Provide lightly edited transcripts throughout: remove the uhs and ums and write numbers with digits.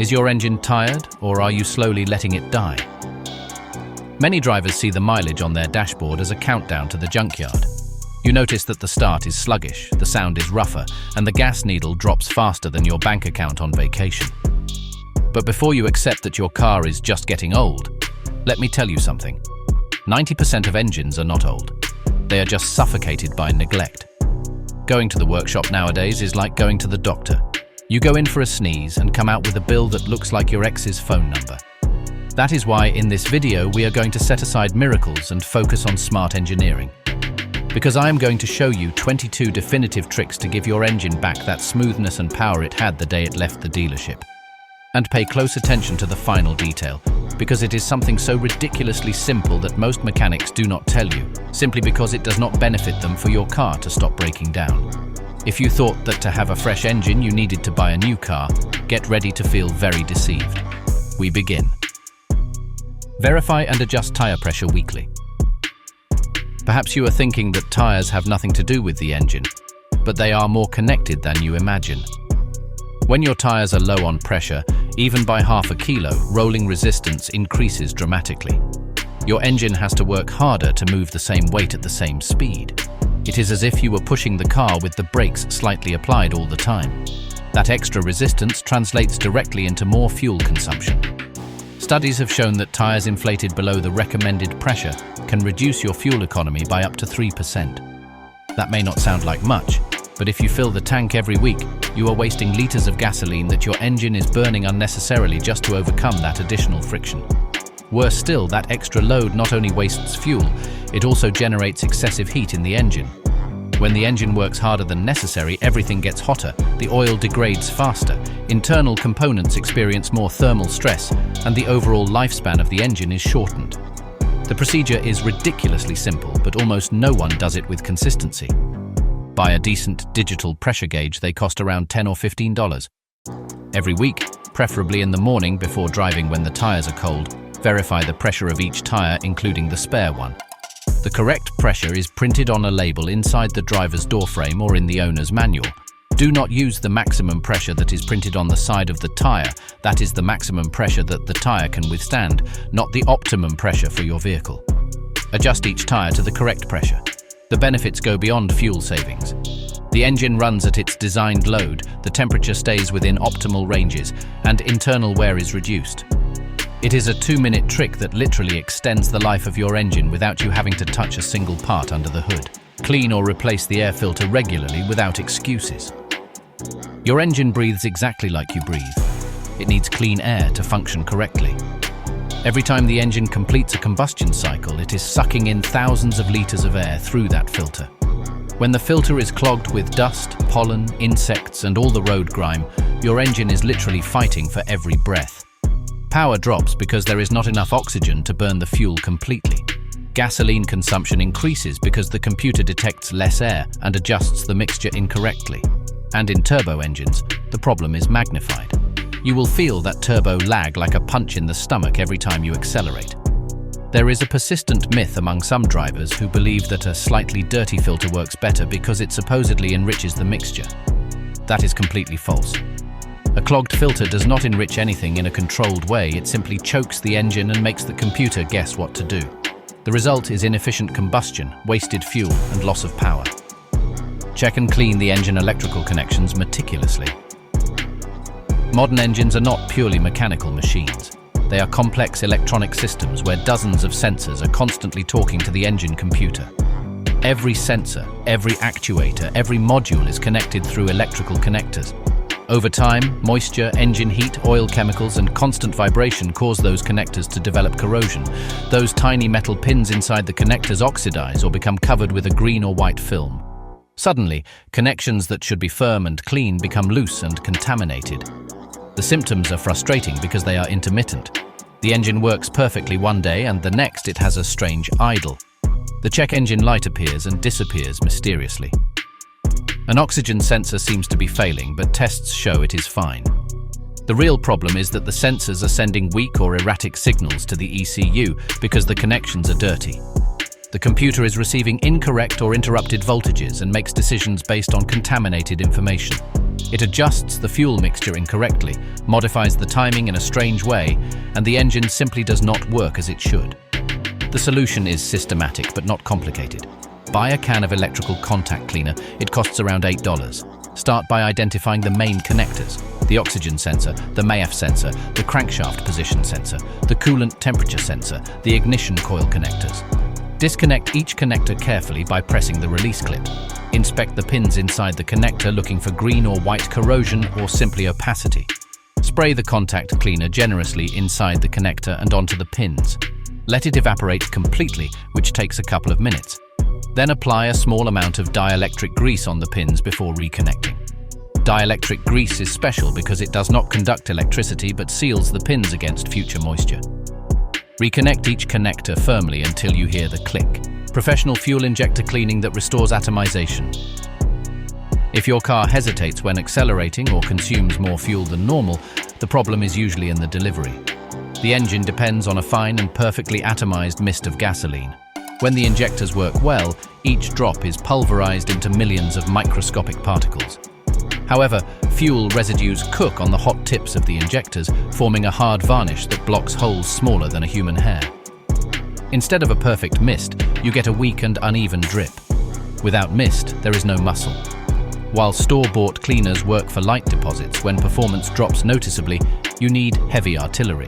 Is your engine tired, or are you slowly letting it die? Many drivers see the mileage on their dashboard as a countdown to the junkyard. You notice that the start is sluggish, the sound is rougher, and the gas needle drops faster than your bank account on vacation. But before you accept that your car is just getting old, let me tell you something. 90% of engines are not old. They are just suffocated by neglect. Going to the workshop nowadays is like going to the doctor. You go in for a sneeze and come out with a bill that looks like your ex's phone number. That is why in this video we are going to set aside miracles and focus on smart engineering. Because I am going to show you 22 definitive tricks to give your engine back that smoothness and power it had the day it left the dealership. And pay close attention to the final detail, because it is something so ridiculously simple that most mechanics do not tell you, simply because it does not benefit them for your car to stop breaking down. If you thought that to have a fresh engine you needed to buy a new car, get ready to feel very deceived. We begin. Verify and adjust tire pressure weekly. Perhaps you are thinking that tires have nothing to do with the engine, but they are more connected than you imagine. When your tires are low on pressure, even by half a kilo, rolling resistance increases dramatically. Your engine has to work harder to move the same weight at the same speed. It is as if you were pushing the car with the brakes slightly applied all the time. That extra resistance translates directly into more fuel consumption. Studies have shown that tires inflated below the recommended pressure can reduce your fuel economy by up to 3%. That may not sound like much, but if you fill the tank every week, you are wasting liters of gasoline that your engine is burning unnecessarily just to overcome that additional friction. Worse still, that extra load not only wastes fuel, it also generates excessive heat in the engine. When the engine works harder than necessary, everything gets hotter, the oil degrades faster, internal components experience more thermal stress, and the overall lifespan of the engine is shortened. The procedure is ridiculously simple, but almost no one does it with consistency. Buy a decent digital pressure gauge, they cost around $10 or $15. Every week, preferably in the morning before driving when the tires are cold, verify the pressure of each tire, including the spare one. The correct pressure is printed on a label inside the driver's doorframe or in the owner's manual. Do not use the maximum pressure that is printed on the side of the tire. That is the maximum pressure that the tire can withstand, not the optimum pressure for your vehicle. Adjust each tire to the correct pressure. The benefits go beyond fuel savings. The engine runs at its designed load, the temperature stays within optimal ranges, and internal wear is reduced. It is a 2-minute trick that literally extends the life of your engine without you having to touch a single part under the hood. Clean or replace the air filter regularly without excuses. Your engine breathes exactly like you breathe. It needs clean air to function correctly. Every time the engine completes a combustion cycle, it is sucking in thousands of liters of air through that filter. When the filter is clogged with dust, pollen, insects, and all the road grime, your engine is literally fighting for every breath. Power drops because there is not enough oxygen to burn the fuel completely. Gasoline consumption increases because the computer detects less air and adjusts the mixture incorrectly. And in turbo engines, the problem is magnified. You will feel that turbo lag like a punch in the stomach every time you accelerate. There is a persistent myth among some drivers who believe that a slightly dirty filter works better because it supposedly enriches the mixture. That is completely false. A clogged filter does not enrich anything in a controlled way, it simply chokes the engine and makes the computer guess what to do. The result is inefficient combustion, wasted fuel, and loss of power. Check and clean the engine electrical connections meticulously. Modern engines are not purely mechanical machines. They are complex electronic systems where dozens of sensors are constantly talking to the engine computer. Every sensor, every actuator, every module is connected through electrical connectors. Over time, moisture, engine heat, oil chemicals, and constant vibration cause those connectors to develop corrosion. Those tiny metal pins inside the connectors oxidize or become covered with a green or white film. Suddenly, connections that should be firm and clean become loose and contaminated. The symptoms are frustrating because they are intermittent. The engine works perfectly one day and the next it has a strange idle. The check engine light appears and disappears mysteriously. An oxygen sensor seems to be failing, but tests show it is fine. The real problem is that the sensors are sending weak or erratic signals to the ECU because the connections are dirty. The computer is receiving incorrect or interrupted voltages and makes decisions based on contaminated information. It adjusts the fuel mixture incorrectly, modifies the timing in a strange way, and the engine simply does not work as it should. The solution is systematic but not complicated. Buy a can of electrical contact cleaner. It costs around $8. Start by identifying the main connectors: the oxygen sensor, the MAF sensor, the crankshaft position sensor, the coolant temperature sensor, the ignition coil connectors. Disconnect each connector carefully by pressing the release clip. Inspect the pins inside the connector, looking for green or white corrosion or simply opacity. Spray the contact cleaner generously inside the connector and onto the pins. Let it evaporate completely, which takes a couple of minutes. Then apply a small amount of dielectric grease on the pins before reconnecting. Dielectric grease is special because it does not conduct electricity but seals the pins against future moisture. Reconnect each connector firmly until you hear the click. Professional fuel injector cleaning that restores atomization. If your car hesitates when accelerating or consumes more fuel than normal, the problem is usually in the delivery. The engine depends on a fine and perfectly atomized mist of gasoline. When the injectors work well, each drop is pulverized into millions of microscopic particles. However, fuel residues cook on the hot tips of the injectors, forming a hard varnish that blocks holes smaller than a human hair. Instead of a perfect mist, you get a weak and uneven drip. Without mist, there is no muscle. While store-bought cleaners work for light deposits, when performance drops noticeably, you need heavy artillery.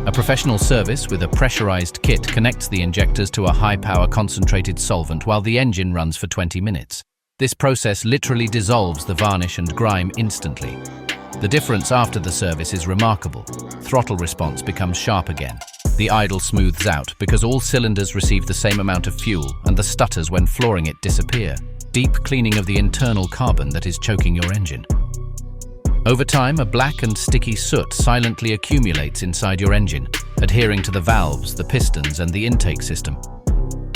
A professional service with a pressurized kit connects the injectors to a high-power concentrated solvent while the engine runs for 20 minutes. This process literally dissolves the varnish and grime instantly. The difference after the service is remarkable. Throttle response becomes sharp again. The idle smooths out because all cylinders receive the same amount of fuel, and the stutters when flooring it disappear. Deep cleaning of the internal carbon that is choking your engine. Over time, a black and sticky soot silently accumulates inside your engine, adhering to the valves, the pistons, and the intake system.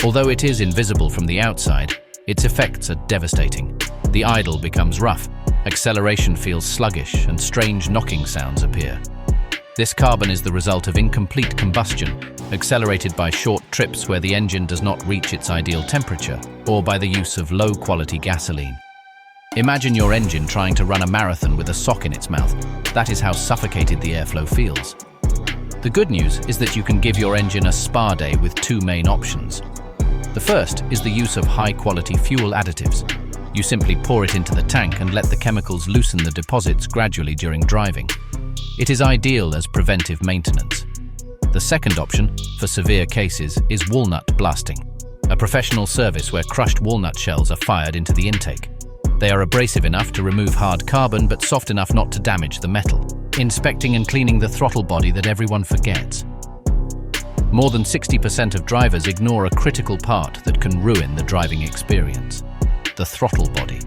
Although it is invisible from the outside, its effects are devastating. The idle becomes rough, acceleration feels sluggish, and strange knocking sounds appear. This carbon is the result of incomplete combustion, accelerated by short trips where the engine does not reach its ideal temperature, or by the use of low-quality gasoline. Imagine your engine trying to run a marathon with a sock in its mouth. That is how suffocated the airflow feels. The good news is that you can give your engine a spa day with two main options. The first is the use of high-quality fuel additives. You simply pour it into the tank and let the chemicals loosen the deposits gradually during driving. It is ideal as preventive maintenance. The second option, for severe cases, is walnut blasting, a professional service where crushed walnut shells are fired into the intake. They are abrasive enough to remove hard carbon but soft enough not to damage the metal, inspecting and cleaning the throttle body that everyone forgets. More than 60% of drivers ignore a critical part that can ruin the driving experience: the throttle body.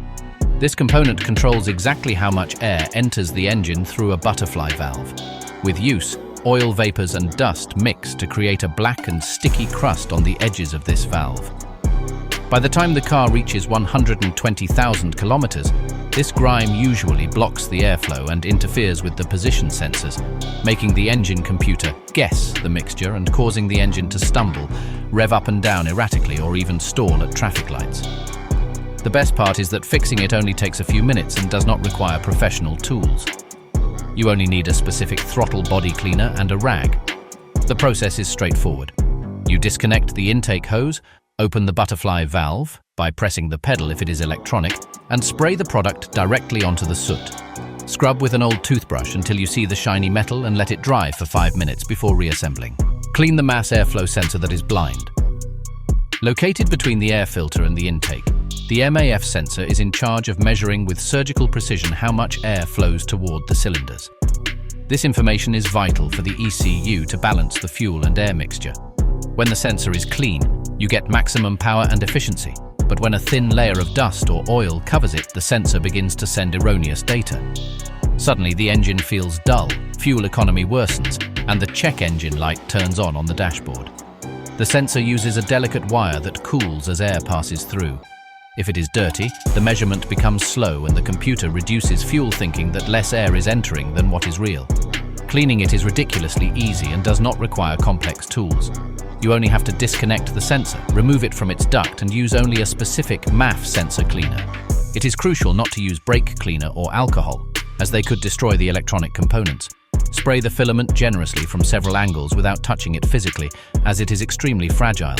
This component controls exactly how much air enters the engine through a butterfly valve. With use, oil vapors and dust mix to create a black and sticky crust on the edges of this valve. By the time the car reaches 120,000 kilometers, this grime usually blocks the airflow and interferes with the position sensors, making the engine computer guess the mixture and causing the engine to stumble, rev up and down erratically, or even stall at traffic lights. The best part is that fixing it only takes a few minutes and does not require professional tools. You only need a specific throttle body cleaner and a rag. The process is straightforward. You disconnect the intake hose, open the butterfly valve by pressing the pedal if it is electronic, and spray the product directly onto the soot. Scrub with an old toothbrush until you see the shiny metal and let it dry for 5 minutes before reassembling. Clean the mass airflow sensor that is blind. Located between the air filter and the intake, the MAF sensor is in charge of measuring with surgical precision how much air flows toward the cylinders. This information is vital for the ECU to balance the fuel and air mixture. When the sensor is clean, you get maximum power and efficiency, but when a thin layer of dust or oil covers it, the sensor begins to send erroneous data. Suddenly, the engine feels dull, fuel economy worsens, and the check engine light turns on the dashboard. The sensor uses a delicate wire that cools as air passes through. If it is dirty, the measurement becomes slow and the computer reduces fuel, thinking that less air is entering than what is real. Cleaning it is ridiculously easy and does not require complex tools. You only have to disconnect the sensor, remove it from its duct, and use only a specific MAF sensor cleaner. It is crucial not to use brake cleaner or alcohol, as they could destroy the electronic components. Spray the filament generously from several angles without touching it physically, as it is extremely fragile.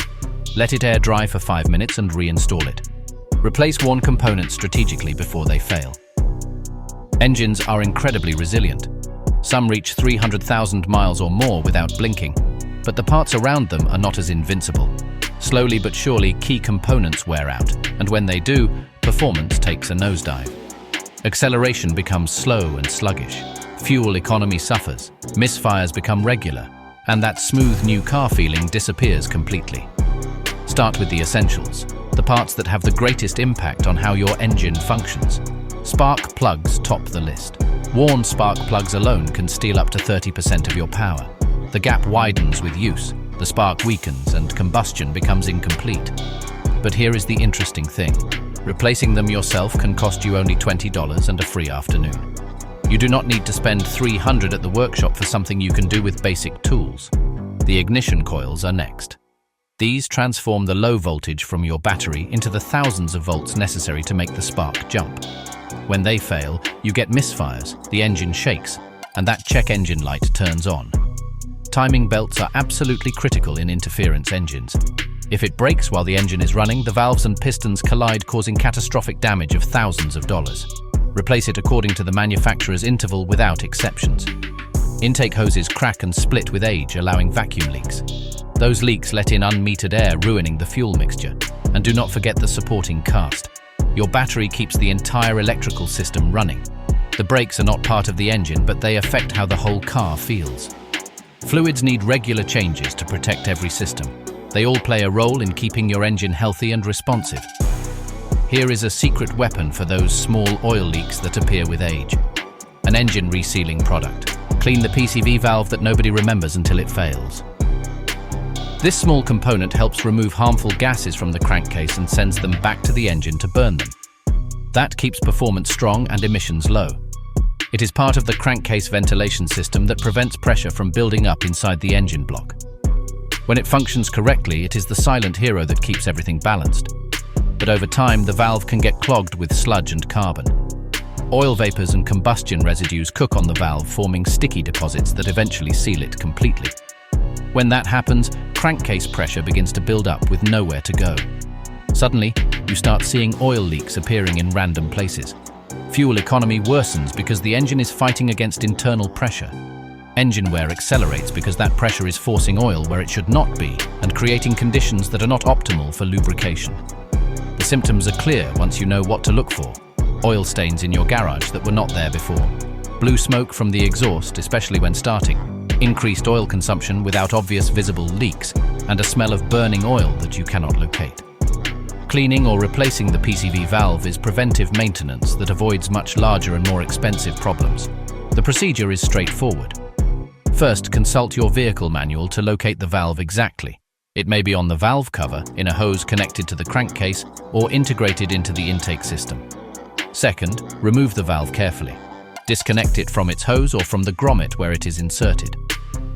Let it air dry for 5 minutes and reinstall it. Replace worn components strategically before they fail. Engines are incredibly resilient. Some reach 300,000 miles or more without blinking, but the parts around them are not as invincible. Slowly but surely, key components wear out, and when they do, performance takes a nosedive. Acceleration becomes slow and sluggish. Fuel economy suffers, misfires become regular, and that smooth new car feeling disappears completely. Start with the essentials, the parts that have the greatest impact on how your engine functions. Spark plugs top the list. Worn spark plugs alone can steal up to 30% of your power. The gap widens with use, the spark weakens, and combustion becomes incomplete. But here is the interesting thing. Replacing them yourself can cost you only $20 and a free afternoon. You do not need to spend $300 at the workshop for something you can do with basic tools. The ignition coils are next. These transform the low voltage from your battery into the thousands of volts necessary to make the spark jump. When they fail, you get misfires, the engine shakes, and that check engine light turns on. Timing belts are absolutely critical in interference engines. If it breaks while the engine is running, the valves and pistons collide, causing catastrophic damage of thousands of dollars. Replace it according to the manufacturer's interval without exceptions. Intake hoses crack and split with age, allowing vacuum leaks. Those leaks let in unmetered air, ruining the fuel mixture. And do not forget the supporting cast. Your battery keeps the entire electrical system running. The brakes are not part of the engine, but they affect how the whole car feels. Fluids need regular changes to protect every system. They all play a role in keeping your engine healthy and responsive. Here is a secret weapon for those small oil leaks that appear with age. An engine resealing product. Clean the PCV valve that nobody remembers until it fails. This small component helps remove harmful gases from the crankcase and sends them back to the engine to burn them. That keeps performance strong and emissions low. It is part of the crankcase ventilation system that prevents pressure from building up inside the engine block. When it functions correctly, it is the silent hero that keeps everything balanced. But over time, the valve can get clogged with sludge and carbon. Oil vapors and combustion residues cook on the valve, forming sticky deposits that eventually seal it completely. When that happens, crankcase pressure begins to build up with nowhere to go. Suddenly, you start seeing oil leaks appearing in random places. Fuel economy worsens because the engine is fighting against internal pressure. Engine wear accelerates because that pressure is forcing oil where it should not be and creating conditions that are not optimal for lubrication. The symptoms are clear once you know what to look for. Oil stains in your garage that were not there before. Blue smoke from the exhaust, especially when starting. Increased oil consumption without obvious visible leaks, and a smell of burning oil that you cannot locate. Cleaning or replacing the PCV valve is preventive maintenance that avoids much larger and more expensive problems. The procedure is straightforward. First, consult your vehicle manual to locate the valve exactly. It may be on the valve cover, in a hose connected to the crankcase, or integrated into the intake system. Second, remove the valve carefully. Disconnect it from its hose or from the grommet where it is inserted.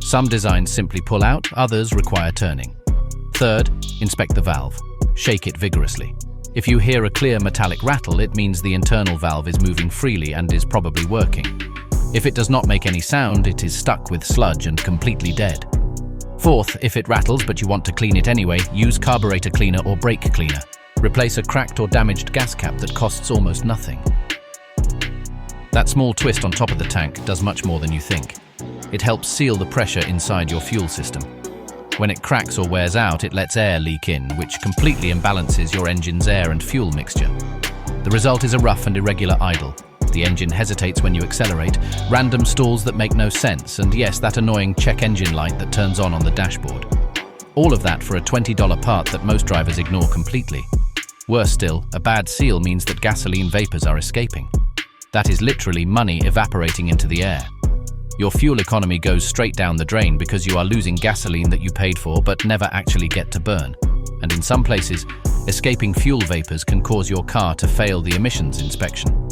Some designs simply pull out, others require turning. Third, inspect the valve. Shake it vigorously. If you hear a clear metallic rattle, it means the internal valve is moving freely and is probably working. If it does not make any sound, it is stuck with sludge and completely dead. Fourth, if it rattles but you want to clean it anyway, use carburetor cleaner or brake cleaner. Replace a cracked or damaged gas cap that costs almost nothing. That small twist on top of the tank does much more than you think. It helps seal the pressure inside your fuel system. When it cracks or wears out, it lets air leak in, which completely imbalances your engine's air and fuel mixture. The result is a rough and irregular idle. The engine hesitates when you accelerate, random stalls that make no sense, and yes, that annoying check engine light that turns on the dashboard. All of that for a $20 part that most drivers ignore completely. Worse still, a bad seal means that gasoline vapors are escaping. That is literally money evaporating into the air. Your fuel economy goes straight down the drain because you are losing gasoline that you paid for but never actually get to burn. And in some places, escaping fuel vapors can cause your car to fail the emissions inspection.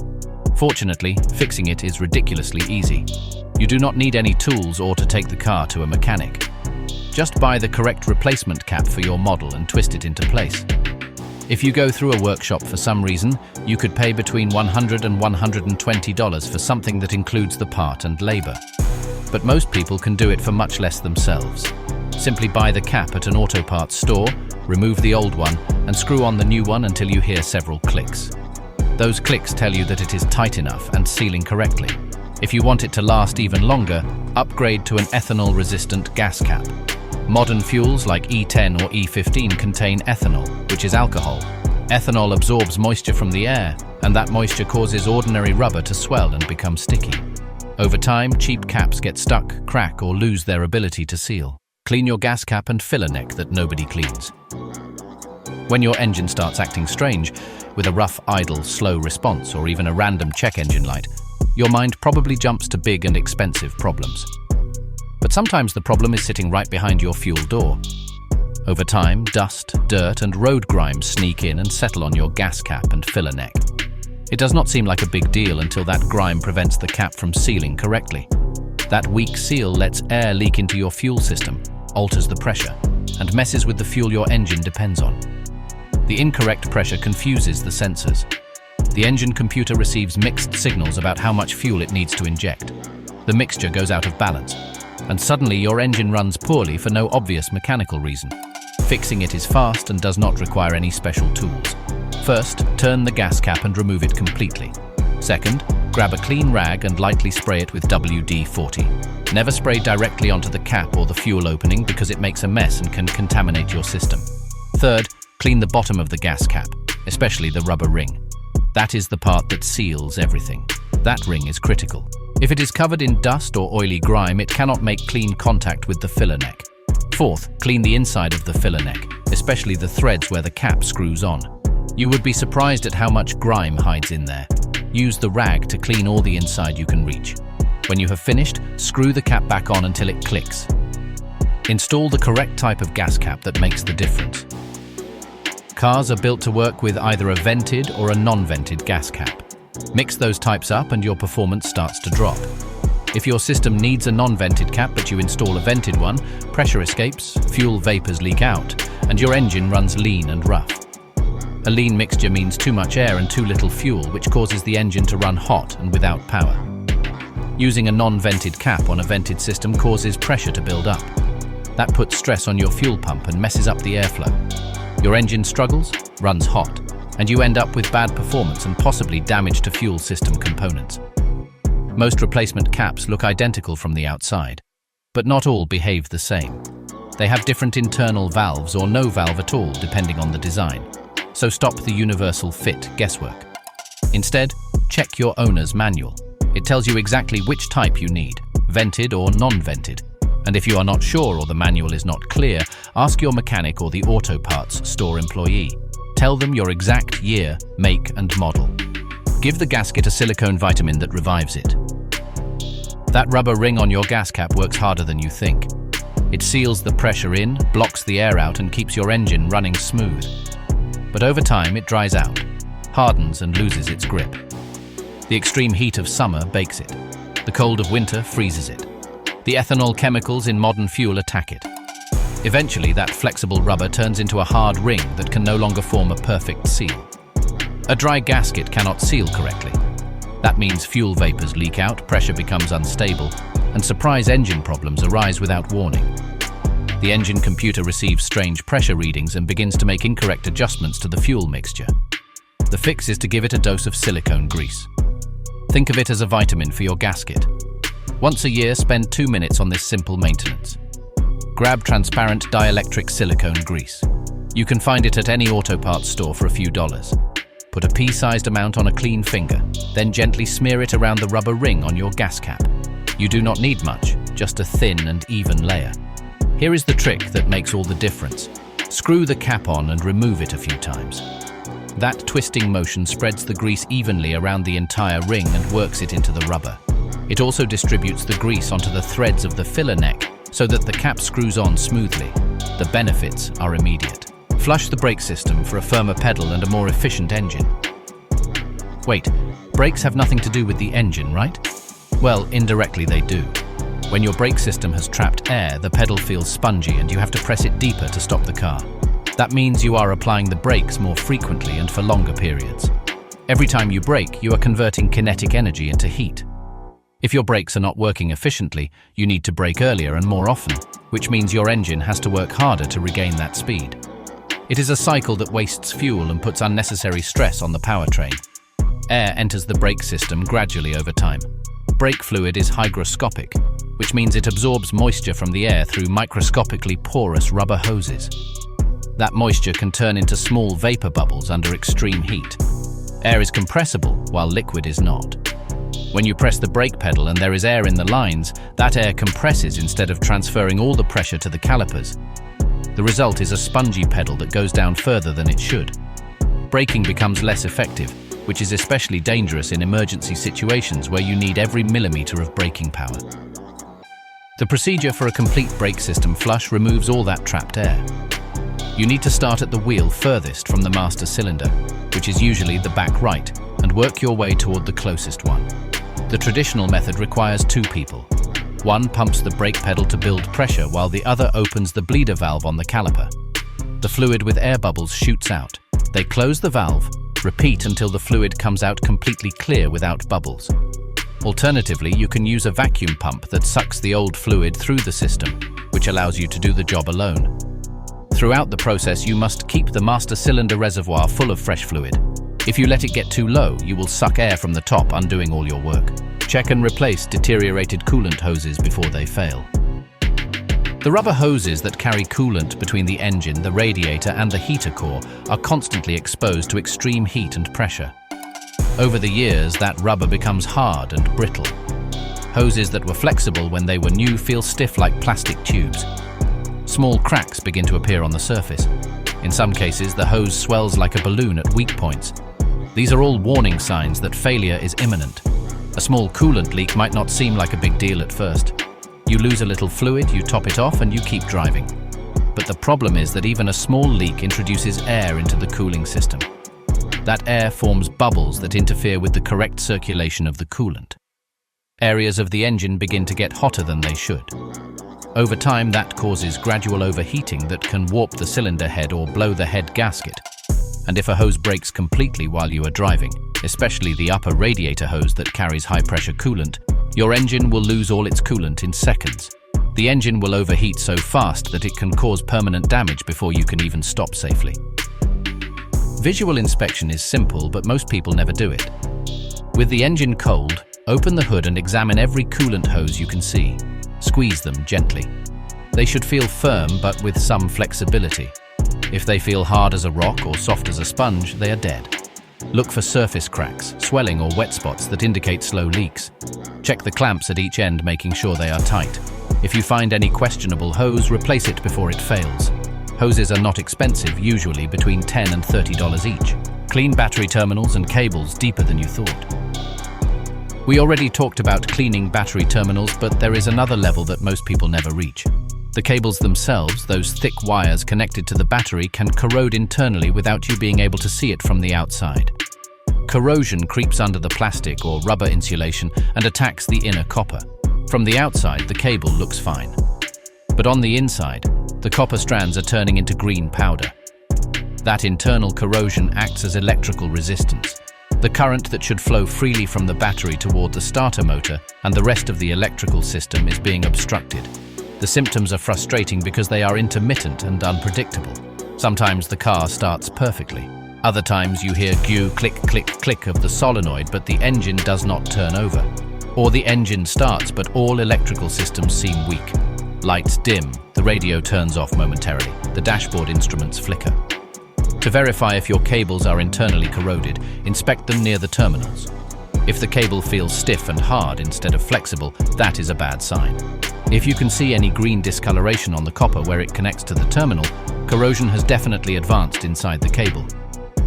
Fortunately, fixing it is ridiculously easy. You do not need any tools or to take the car to a mechanic. Just buy the correct replacement cap for your model and twist it into place. If you go through a workshop for some reason, you could pay between $100 and $120 for something that includes the part and labor. But most people can do it for much less themselves. Simply buy the cap at an auto parts store, remove the old one, and screw on the new one until you hear several clicks. Those clicks tell you that it is tight enough and sealing correctly. If you want it to last even longer, upgrade to an ethanol-resistant gas cap. Modern fuels like E10 or E15 contain ethanol, which is alcohol. Ethanol absorbs moisture from the air, and that moisture causes ordinary rubber to swell and become sticky. Over time, cheap caps get stuck, crack, or lose their ability to seal. Clean your gas cap and filler neck that nobody cleans. When your engine starts acting strange, with a rough, idle, slow response, or even a random check engine light, your mind probably jumps to big and expensive problems. But sometimes the problem is sitting right behind your fuel door. Over time, dust, dirt, and road grime sneak in and settle on your gas cap and filler neck. It does not seem like a big deal until that grime prevents the cap from sealing correctly. That weak seal lets air leak into your fuel system, alters the pressure, and messes with the fuel your engine depends on. The incorrect pressure confuses the sensors. The engine computer receives mixed signals about how much fuel it needs to inject. The mixture goes out of balance, and suddenly your engine runs poorly for no obvious mechanical reason. Fixing it is fast and does not require any special tools. First, turn the gas cap and remove it completely. Second, grab a clean rag and lightly spray it with WD-40. Never spray directly onto the cap or the fuel opening because it makes a mess and can contaminate your system. Third, clean the bottom of the gas cap, especially the rubber ring. That is the part that seals everything. That ring is critical. If it is covered in dust or oily grime, it cannot make clean contact with the filler neck. Fourth, clean the inside of the filler neck, especially the threads where the cap screws on. You would be surprised at how much grime hides in there. Use the rag to clean all the inside you can reach. When you have finished, screw the cap back on until it clicks. Install the correct type of gas cap that makes the difference. Cars are built to work with either a vented or a non-vented gas cap. Mix those types up and your performance starts to drop. If your system needs a non-vented cap but you install a vented one, pressure escapes, fuel vapors leak out, and your engine runs lean and rough. A lean mixture means too much air and too little fuel, which causes the engine to run hot and without power. Using a non-vented cap on a vented system causes pressure to build up. That puts stress on your fuel pump and messes up the airflow. Your engine struggles, runs hot, and you end up with bad performance and possibly damage to fuel system components. Most replacement caps look identical from the outside, but not all behave the same. They have different internal valves or no valve at all depending on the design. So stop the universal fit guesswork. Instead, check your owner's manual. It tells you exactly which type you need, vented or non-vented. And if you are not sure or the manual is not clear, ask your mechanic or the auto parts store employee. Tell them your exact year, make and model. Give the gasket a silicone vitamin that revives it. That rubber ring on your gas cap works harder than you think. It seals the pressure in, blocks the air out and keeps your engine running smooth. But over time it dries out, hardens and loses its grip. The extreme heat of summer bakes it. The cold of winter freezes it. The ethanol chemicals in modern fuel attack it. Eventually, that flexible rubber turns into a hard ring that can no longer form a perfect seal. A dry gasket cannot seal correctly. That means fuel vapors leak out, pressure becomes unstable, and surprise engine problems arise without warning. The engine computer receives strange pressure readings and begins to make incorrect adjustments to the fuel mixture. The fix is to give it a dose of silicone grease. Think of it as a vitamin for your gasket. Once a year, spend 2 minutes on this simple maintenance. Grab transparent dielectric silicone grease. You can find it at any auto parts store for a few dollars. Put a pea-sized amount on a clean finger, then gently smear it around the rubber ring on your gas cap. You do not need much, just a thin and even layer. Here is the trick that makes all the difference. Screw the cap on and remove it a few times. That twisting motion spreads the grease evenly around the entire ring and works it into the rubber. It also distributes the grease onto the threads of the filler neck so that the cap screws on smoothly. The benefits are immediate. Flush the brake system for a firmer pedal and a more efficient engine. Wait, brakes have nothing to do with the engine, right? Well, indirectly they do. When your brake system has trapped air, the pedal feels spongy and you have to press it deeper to stop the car. That means you are applying the brakes more frequently and for longer periods. Every time you brake, you are converting kinetic energy into heat. If your brakes are not working efficiently, you need to brake earlier and more often, which means your engine has to work harder to regain that speed. It is a cycle that wastes fuel and puts unnecessary stress on the powertrain. Air enters the brake system gradually over time. Brake fluid is hygroscopic, which means it absorbs moisture from the air through microscopically porous rubber hoses. That moisture can turn into small vapor bubbles under extreme heat. Air is compressible, while liquid is not. When you press the brake pedal and there is air in the lines, that air compresses instead of transferring all the pressure to the calipers. The result is a spongy pedal that goes down further than it should. Braking becomes less effective, which is especially dangerous in emergency situations where you need every millimeter of braking power. The procedure for a complete brake system flush removes all that trapped air. You need to start at the wheel furthest from the master cylinder, which is usually the back right, and work your way toward the closest one. The traditional method requires two people. One pumps the brake pedal to build pressure while the other opens the bleeder valve on the caliper. The fluid with air bubbles shoots out. They close the valve, repeat until the fluid comes out completely clear without bubbles. Alternatively, you can use a vacuum pump that sucks the old fluid through the system, which allows you to do the job alone. Throughout the process, you must keep the master cylinder reservoir full of fresh fluid. If you let it get too low, you will suck air from the top, undoing all your work. Check and replace deteriorated coolant hoses before they fail. The rubber hoses that carry coolant between the engine, the radiator, and the heater core are constantly exposed to extreme heat and pressure. Over the years, that rubber becomes hard and brittle. Hoses that were flexible when they were new feel stiff like plastic tubes. Small cracks begin to appear on the surface. In some cases, the hose swells like a balloon at weak points. These are all warning signs that failure is imminent. A small coolant leak might not seem like a big deal at first. You lose a little fluid, you top it off, and you keep driving. But the problem is that even a small leak introduces air into the cooling system. That air forms bubbles that interfere with the correct circulation of the coolant. Areas of the engine begin to get hotter than they should. Over time, that causes gradual overheating that can warp the cylinder head or blow the head gasket. And if a hose breaks completely while you are driving, especially the upper radiator hose that carries high-pressure coolant, your engine will lose all its coolant in seconds. The engine will overheat so fast that it can cause permanent damage before you can even stop safely. Visual inspection is simple, but most people never do it. With the engine cold, open the hood and examine every coolant hose you can see. Squeeze them gently. They should feel firm, but with some flexibility. If they feel hard as a rock or soft as a sponge, they are dead. Look for surface cracks, swelling, or wet spots that indicate slow leaks. Check the clamps at each end, making sure they are tight. If you find any questionable hose, replace it before it fails. Hoses are not expensive, usually between $10 and $30 each. Clean battery terminals and cables deeper than you thought. We already talked about cleaning battery terminals, but there is another level that most people never reach. The cables themselves, those thick wires connected to the battery, can corrode internally without you being able to see it from the outside. Corrosion creeps under the plastic or rubber insulation and attacks the inner copper. From the outside, the cable looks fine. But on the inside, the copper strands are turning into green powder. That internal corrosion acts as electrical resistance. The current that should flow freely from the battery toward the starter motor and the rest of the electrical system is being obstructed. The symptoms are frustrating because they are intermittent and unpredictable. Sometimes the car starts perfectly. Other times you hear click, click, click of the solenoid, but the engine does not turn over. Or the engine starts, but all electrical systems seem weak. Lights dim, the radio turns off momentarily, the dashboard instruments flicker. To verify if your cables are internally corroded, inspect them near the terminals. If the cable feels stiff and hard instead of flexible, that is a bad sign. If you can see any green discoloration on the copper where it connects to the terminal, corrosion has definitely advanced inside the cable.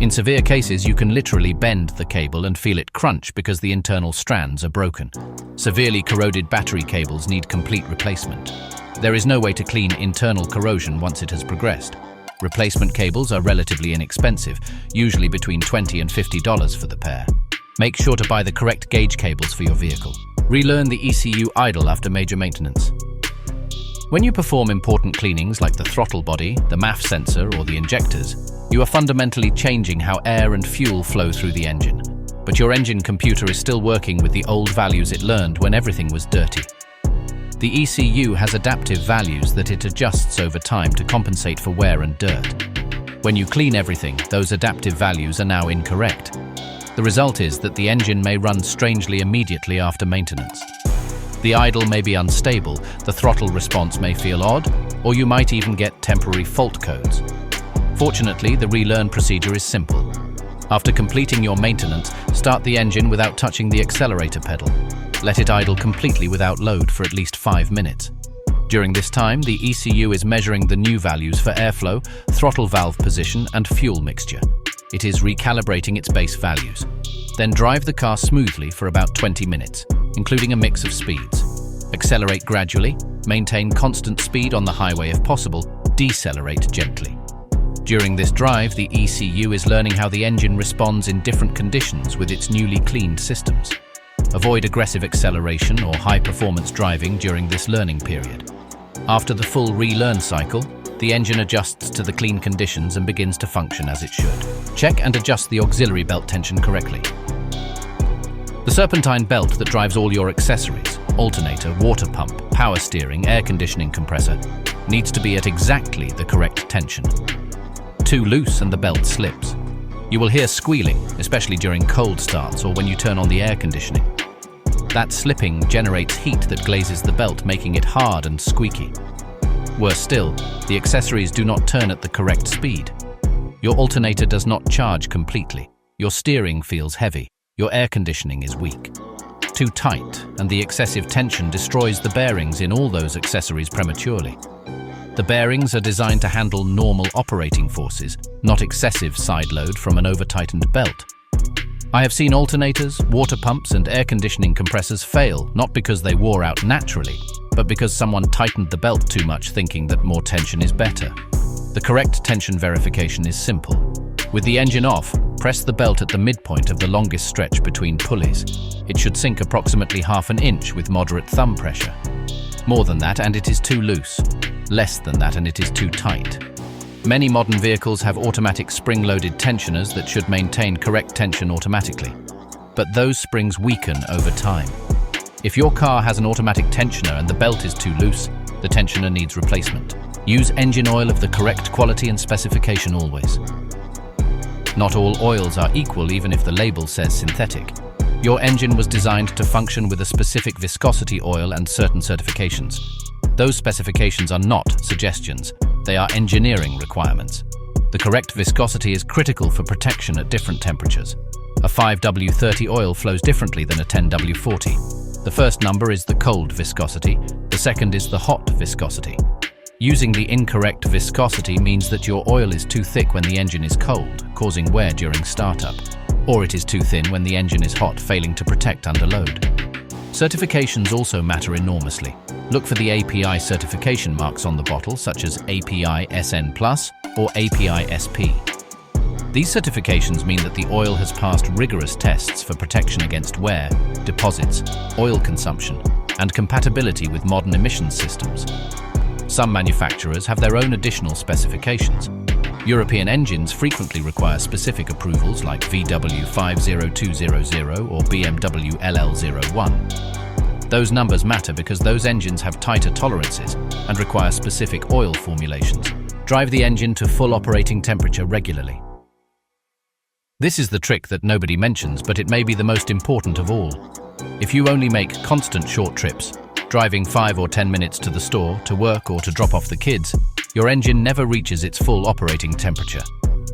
In severe cases, you can literally bend the cable and feel it crunch because the internal strands are broken. Severely corroded battery cables need complete replacement. There is no way to clean internal corrosion once it has progressed. Replacement cables are relatively inexpensive, usually between $20 and $50 for the pair. Make sure to buy the correct gauge cables for your vehicle. Relearn the ECU idle after major maintenance. When you perform important cleanings like the throttle body, the MAF sensor, or the injectors, you are fundamentally changing how air and fuel flow through the engine. But your engine computer is still working with the old values it learned when everything was dirty. The ECU has adaptive values that it adjusts over time to compensate for wear and dirt. When you clean everything, those adaptive values are now incorrect. The result is that the engine may run strangely immediately after maintenance. The idle may be unstable, the throttle response may feel odd, or you might even get temporary fault codes. Fortunately, the relearn procedure is simple. After completing your maintenance, start the engine without touching the accelerator pedal. Let it idle completely without load for at least 5 minutes. During this time, the ECU is measuring the new values for airflow, throttle valve position, and fuel mixture. It is recalibrating its base values. Then drive the car smoothly for about 20 minutes, including a mix of speeds. Accelerate gradually, maintain constant speed on the highway if possible, decelerate gently. During this drive, the ECU is learning how the engine responds in different conditions with its newly cleaned systems. Avoid aggressive acceleration or high-performance driving during this learning period. After the full relearn cycle, the engine adjusts to the clean conditions and begins to function as it should. Check and adjust the auxiliary belt tension correctly. The serpentine belt that drives all your accessories, alternator, water pump, power steering, air conditioning compressor, needs to be at exactly the correct tension. Too loose and the belt slips. You will hear squealing, especially during cold starts or when you turn on the air conditioning. That slipping generates heat that glazes the belt, making it hard and squeaky. Worse still, the accessories do not turn at the correct speed. Your alternator does not charge completely. Your steering feels heavy. Your air conditioning is weak. Too tight, and the excessive tension destroys the bearings in all those accessories prematurely. The bearings are designed to handle normal operating forces, not excessive side load from an over-tightened belt. I have seen alternators, water pumps, and air conditioning compressors fail, not because they wore out naturally, but because someone tightened the belt too much thinking that more tension is better. The correct tension verification is simple. With the engine off, press the belt at the midpoint of the longest stretch between pulleys. It should sink approximately half an inch with moderate thumb pressure. More than that and it is too loose. Less than that and it is too tight. Many modern vehicles have automatic spring-loaded tensioners that should maintain correct tension automatically. But those springs weaken over time. If your car has an automatic tensioner and the belt is too loose, the tensioner needs replacement. Use engine oil of the correct quality and specification always. Not all oils are equal even if the label says synthetic. Your engine was designed to function with a specific viscosity oil and certain certifications. Those specifications are not suggestions, they are engineering requirements. The correct viscosity is critical for protection at different temperatures. A 5W30 oil flows differently than a 10W40. The first number is the cold viscosity, the second is the hot viscosity. Using the incorrect viscosity means that your oil is too thick when the engine is cold, causing wear during startup, or it is too thin when the engine is hot, failing to protect under load. Certifications also matter enormously. Look for the API certification marks on the bottle, such as API SN+ or API SP. These certifications mean that the oil has passed rigorous tests for protection against wear, deposits, oil consumption, and compatibility with modern emissions systems. Some manufacturers have their own additional specifications. European engines frequently require specific approvals like VW 50200 or BMW LL01. Those numbers matter because those engines have tighter tolerances and require specific oil formulations. Drive the engine to full operating temperature regularly. This is the trick that nobody mentions, but it may be the most important of all. If you only make constant short trips, driving 5 or 10 minutes to the store, to work, or to drop off the kids, your engine never reaches its full operating temperature.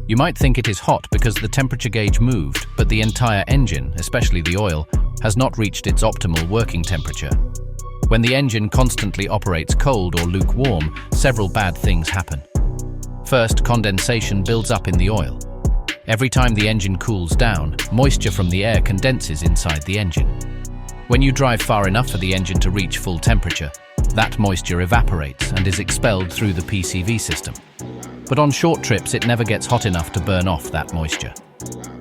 You might think it is hot because the temperature gauge moved, but the entire engine, especially the oil, has not reached its optimal working temperature. When the engine constantly operates cold or lukewarm, several bad things happen. First, condensation builds up in the oil. Every time the engine cools down, moisture from the air condenses inside the engine. When you drive far enough for the engine to reach full temperature, that moisture evaporates and is expelled through the PCV system. But on short trips, it never gets hot enough to burn off that moisture.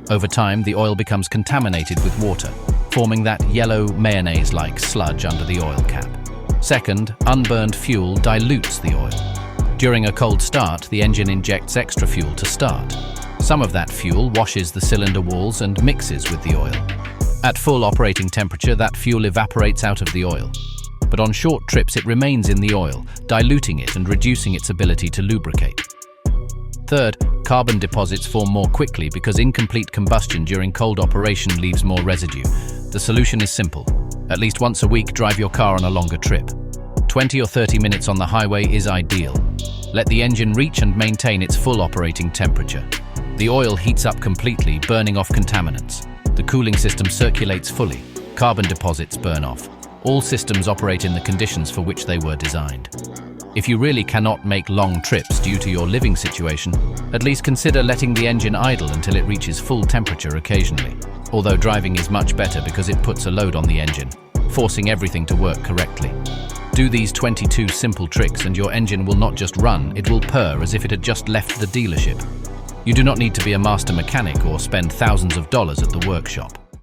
Over time, the oil becomes contaminated with water, forming that yellow mayonnaise-like sludge under the oil cap. Second, unburned fuel dilutes the oil. During a cold start, the engine injects extra fuel to start. Some of that fuel washes the cylinder walls and mixes with the oil. At full operating temperature, that fuel evaporates out of the oil. But on short trips, it remains in the oil, diluting it and reducing its ability to lubricate. Third, carbon deposits form more quickly because incomplete combustion during cold operation leaves more residue. The solution is simple. At least once a week, drive your car on a longer trip. 20 or 30 minutes on the highway is ideal. Let the engine reach and maintain its full operating temperature. The oil heats up completely, burning off contaminants. The cooling system circulates fully. Carbon deposits burn off. All systems operate in the conditions for which they were designed. If you really cannot make long trips due to your living situation, at least consider letting the engine idle until it reaches full temperature occasionally. Although driving is much better because it puts a load on the engine, forcing everything to work correctly. Do these 22 simple tricks and your engine will not just run, it will purr as if it had just left the dealership. You do not need to be a master mechanic or spend thousands of dollars at the workshop.